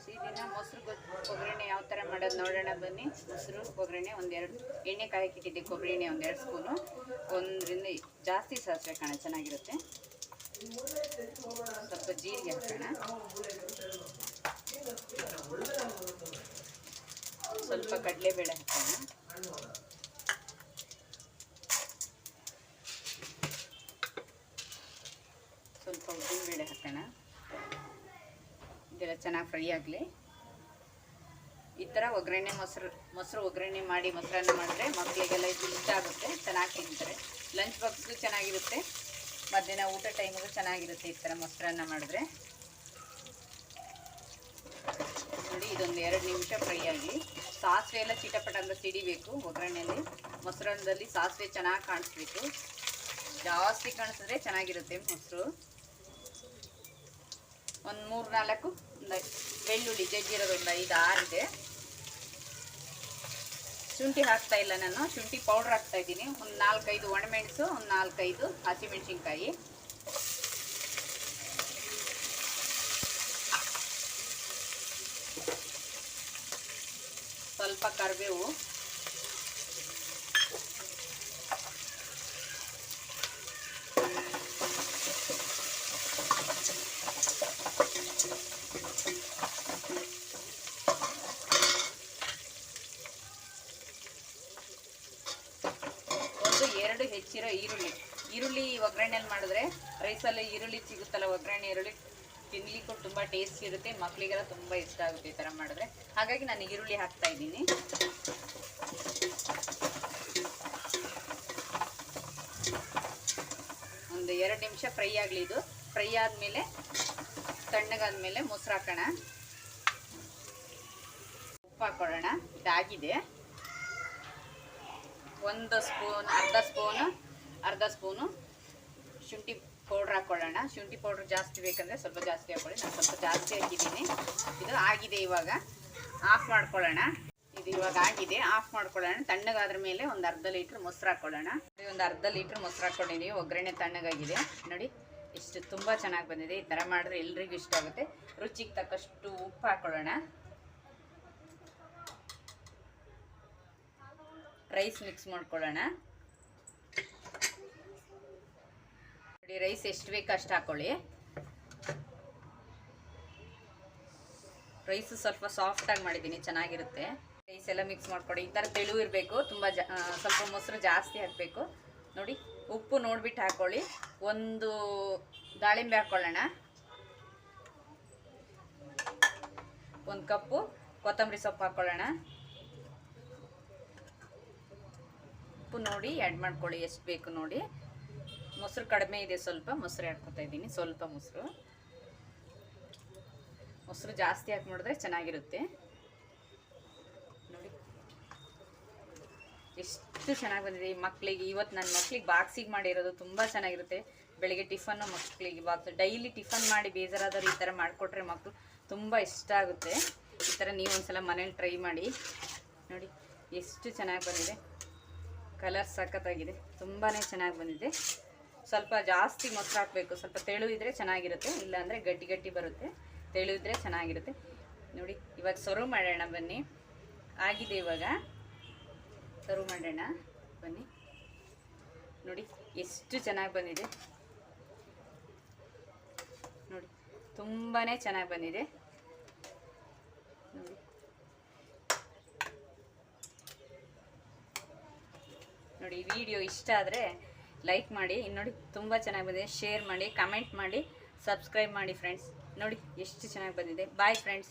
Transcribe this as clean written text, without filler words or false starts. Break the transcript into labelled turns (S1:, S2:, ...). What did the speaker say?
S1: Friends, ಈ ದಿನ ಮೊಸರು ಒಗ್ಗರಣೆ ಯಾವ ಥರ ಮಾಡೋದು ನೋಡೋಣ ಬನ್ನಿ. ಮೊಸರು ಒಗ್ಗರಣೆ ಒಂದೆರಡು ಎಣ್ಣೆ ಕಾಯಕ್ಕಿಟ್ಟಿದ್ದೆ, ಕೊಬ್ಬರಿ ಎಣ್ಣೆ ಒಂದೆರಡು ಸ್ಪೂನು, ಒಂದರಿಂದ ಜಾಸ್ತಿ ಸಾಸಿವೆ ಕಾಣ ಚೆನ್ನಾಗಿರುತ್ತೆ. ಸ್ವಲ್ಪ ಜೀರಿಗೆ ಹಾಕೋಣ, ಸ್ವಲ್ಪ ಕಡಲೆಬೇಳೆ ಹಾಕೋಣ, ಸ್ವಲ್ಪ ಉದ್ದಿನಬೇಳೆ ಹಾಕೋಣ. ಇದೆಲ್ಲ ಚೆನ್ನಾಗಿ ಫ್ರೈ ಆಗಲಿ. ಈ ಥರ ಒಗ್ಗರಣೆ ಮೊಸರು ಒಗ್ಗರಣೆ ಮಾಡಿ ಮೊಸರನ್ನ ಮಾಡಿದ್ರೆ ಮಕ್ಕಳಿಗೆಲ್ಲ ಇದು ಇಷ್ಟ ಆಗುತ್ತೆ, ಚೆನ್ನಾಗಿ ತಿಂತಾರೆ. ಲಂಚ್ ಬಾಕ್ಸ್ಗೂ ಚೆನ್ನಾಗಿರುತ್ತೆ, ಮಧ್ಯಾಹ್ನ ಊಟ ಟೈಮಿಗೂ ಚೆನ್ನಾಗಿರುತ್ತೆ ಈ ಥರ ಮೊಸರನ್ನ ಮಾಡಿದ್ರೆ. ನೋಡಿ, ಇದೊಂದು 2 ನಿಮಿಷ ಫ್ರೈ ಆಗಲಿ. ಸಾಸಿವೆ ಎಲ್ಲ ಚಿಟಪಟ ಅಂತ ಸಿಡಿಬೇಕು ಒಗ್ಗರಣೆಯಲ್ಲಿ. ಮೊಸರನ್ನದಲ್ಲಿ ಸಾಸಿವೆ ಚೆನ್ನಾಗಿ ಕಾಣಿಸ್ಬೇಕು, ಜಾಸ್ತಿ ಕಾಣಿಸಿದ್ರೆ ಚೆನ್ನಾಗಿರುತ್ತೆ ಮೊಸರು. ಒಂದು 3-4 ಬೆಳ್ಳುಳ್ಳಿ ಜಜ್ಜಿರೋದು ಒಂದು 5-6 ಇದೆ. ಶುಂಠಿ ಹಾಕ್ತಾ ಇಲ್ಲ ನಾನು, ಶುಂಠಿ ಪೌಡ್ರ್ ಹಾಕ್ತಾ ಇದ್ದೀನಿ. ಒಂದು 4-5 ಒಣಮೆಣಸು, ಒಂದು 4-5 ಹಸಿಮೆಣಸಿನ್ಕಾಯಿ, ಸ್ವಲ್ಪ ಕರಿಬೇವು, ಒಂದು 2 ಹೆಚ್ಚಿರೋ ಈರುಳ್ಳಿ ಒಗ್ಗರಣೆಯಲ್ಲಿ ಮಾಡಿದ್ರೆ, ರೈಸಲ್ಲಿ ಈರುಳ್ಳಿ ಸಿಗುತ್ತಲ್ಲ, ಒಗ್ಗರಣೆ ಈರುಳ್ಳಿ ತಿನ್ಲಿಕ್ಕೂ ತುಂಬ ಟೇಸ್ಟ್ ಇರುತ್ತೆ, ಮಕ್ಕಳಿಗೆಲ್ಲ ತುಂಬ ಇಷ್ಟ ಆಗುತ್ತೆ ಈ ಥರ ಮಾಡಿದ್ರೆ. ಹಾಗಾಗಿ ನಾನು ಈರುಳ್ಳಿ ಹಾಕ್ತಾ ಇದ್ದೀನಿ. ಒಂದು 2 ನಿಮಿಷ ಫ್ರೈ ಆಗಲಿ. ಇದು ಫ್ರೈ ಆದಮೇಲೆ, ತಣ್ಣಗಾದ್ಮೇಲೆ ಮೊಸರು ಹಾಕೋಣ, ಉಪ್ಪು ಹಾಕೊಳ್ಳೋಣ. ಇದಾಗಿದೆ. ಅರ್ಧ ಸ್ಪೂನು ಶುಂಠಿ ಪೌಡ್ರ್ ಹಾಕೊಳ್ಳೋಣ. ಶುಂಠಿ ಪೌಡ್ರ್ ಜಾಸ್ತಿ ಬೇಕಂದರೆ ಸ್ವಲ್ಪ ಜಾಸ್ತಿ ಹಾಕೊಳ್ಳಿ, ನಾನು ಸ್ವಲ್ಪ ಜಾಸ್ತಿ ಹಾಕಿದ್ದೀನಿ. ಇದು ಆಗಿದೆ, ಇವಾಗ ಆಫ್ ಮಾಡ್ಕೊಳ್ಳೋಣ. ಇದು ಇವಾಗ ಆಗಿದೆ, ಆಫ್ ಮಾಡ್ಕೊಳ್ಳೋಣ. ತಣ್ಣಗಾದ್ರ ಮೇಲೆ ಒಂದು ಅರ್ಧ ಲೀಟ್ರ್ ಮೊಸರು ಹಾಕೊಳ್ಳೋಣ. ಒಂದು ಅರ್ಧ ಲೀಟ್ರ್ ಮೊಸರು ಹಾಕ್ಕೊಂಡಿದ್ದೀವಿ. ಒಗ್ಗರಣೆ ತಣ್ಣಗಾಗಿದೆ ನೋಡಿ, ಎಷ್ಟು ತುಂಬ ಚೆನ್ನಾಗಿ ಬಂದಿದೆ. ಈ ಥರ ಮಾಡಿದ್ರೆ ಎಲ್ರಿಗೂ ಇಷ್ಟ ಆಗುತ್ತೆ. ರುಚಿಗೆ ತಕ್ಕಷ್ಟು ಉಪ್ಪು ಹಾಕೊಳ್ಳೋಣ. ರೈಸ್ ಮಿಕ್ಸ್ ಮಾಡ್ಕೊಳ್ಳೋಣ. ನೋಡಿ, ರೈಸ್ ಎಷ್ಟು ಬೇಕು ಅಷ್ಟು ಹಾಕೊಳ್ಳಿ. ರೈಸ್ ಸ್ವಲ್ಪ ಸಾಫ್ಟಾಗಿ ಮಾಡಿದ್ದೀನಿ, ಚೆನ್ನಾಗಿರುತ್ತೆ. ರೈಸ್ ಎಲ್ಲ ಮಿಕ್ಸ್ ಮಾಡ್ಕೊಳ್ಳಿ. ಈ ಥರ ತೆಳು ಇರಬೇಕು, ತುಂಬ ಸ್ವಲ್ಪ ಮೊಸರು ಜಾಸ್ತಿ ಹಾಕಬೇಕು. ನೋಡಿ, ಉಪ್ಪು ನೋಡ್ಬಿಟ್ಟು ಹಾಕ್ಕೊಳ್ಳಿ. ಒಂದು ದಾಳಿಂಬೆ ಹಾಕ್ಕೊಳ್ಳೋಣ. 1 ಕಪ್ಪು ಕೊತ್ತಂಬರಿ ಸೊಪ್ಪು ಹಾಕ್ಕೊಳ್ಳೋಣ. ಉಪ್ಪು ನೋಡಿ ಆ್ಯಡ್ ಮಾಡ್ಕೊಳ್ಳಿ, ಎಷ್ಟು ಬೇಕು ನೋಡಿ. ಮೊಸರು ಕಡಿಮೆ ಇದೆ, ಸ್ವಲ್ಪ ಮೊಸರು ಹಾಕ್ಕೊತಾ ಇದ್ದೀನಿ. ಸ್ವಲ್ಪ ಮೊಸರು ಜಾಸ್ತಿ ಹಾಕಿ ಮಾಡಿದ್ರೆ ಚೆನ್ನಾಗಿರುತ್ತೆ. ನೋಡಿ ಎಷ್ಟು ಚೆನ್ನಾಗಿ ಬಂದಿದೆ. ಈ ಮಕ್ಕಳಿಗೆ ಇವತ್ತು ನನ್ನ ಮಕ್ಕಳಿಗೆ ಬಾಕ್ಸಿಗೆ ಮಾಡಿರೋದು ತುಂಬ ಚೆನ್ನಾಗಿರುತ್ತೆ. ಬೆಳಿಗ್ಗೆ ಟಿಫನ್ನು ಮಕ್ಕಳಿಗೆ ಬಾಕ್ಸ್, ಡೈಲಿ ಟಿಫನ್ ಮಾಡಿ ಬೇಜಾರಾದರೂ ಈ ಥರ ಮಾಡಿಕೊಟ್ರೆ ಮಕ್ಕಳು ತುಂಬ ಇಷ್ಟ ಆಗುತ್ತೆ. ಈ ಥರ ನೀವು ಒಂದ್ಸಲ ಮನೇಲಿ ಟ್ರೈ ಮಾಡಿ ನೋಡಿ, ಎಷ್ಟು ಚೆನ್ನಾಗಿ ಬಂದಿದೆ. ಕಲರ್ ಸಖತ್ತಾಗಿದೆ, ತುಂಬಾ ಚೆನ್ನಾಗಿ ಬಂದಿದೆ. ಸ್ವಲ್ಪ ಜಾಸ್ತಿ ಮೊಸರು ಹಾಕಬೇಕು, ಸ್ವಲ್ಪ ತೆಳು ಇದ್ದರೆ ಚೆನ್ನಾಗಿರುತ್ತೆ, ಇಲ್ಲಾಂದರೆ ಗಟ್ಟಿ ಬರುತ್ತೆ. ತೆಳು ಇದ್ದರೆ ಚೆನ್ನಾಗಿರುತ್ತೆ. ನೋಡಿ, ಇವಾಗ ಸರ್ವ್ ಮಾಡೋಣ ಬನ್ನಿ. ಆಗಿದೆ, ಇವಾಗ ಸರ್ವ್ ಮಾಡೋಣ ಬನ್ನಿ. ನೋಡಿ ಎಷ್ಟು ಚೆನ್ನಾಗಿ ಬಂದಿದೆ ನೋಡಿ, ತುಂಬಾ ಚೆನ್ನಾಗಿ ಬಂದಿದೆ ನೋಡಿ. ನೋಡಿ, ಈ ವಿಡಿಯೋ ಇಷ್ಟ ಆದರೆ ಲೈಕ್ ಮಾಡಿ. ನೋಡಿ, ತುಂಬ ಚೆನ್ನಾಗಿ ಬಂದಿದೆ. ಶೇರ್ ಮಾಡಿ, ಕಮೆಂಟ್ ಮಾಡಿ, ಸಬ್ಸ್ಕ್ರೈಬ್ ಮಾಡಿ ಫ್ರೆಂಡ್ಸ್. ನೋಡಿ ಎಷ್ಟು ಚೆನ್ನಾಗಿ ಬಂದಿದೆ. Bye friends.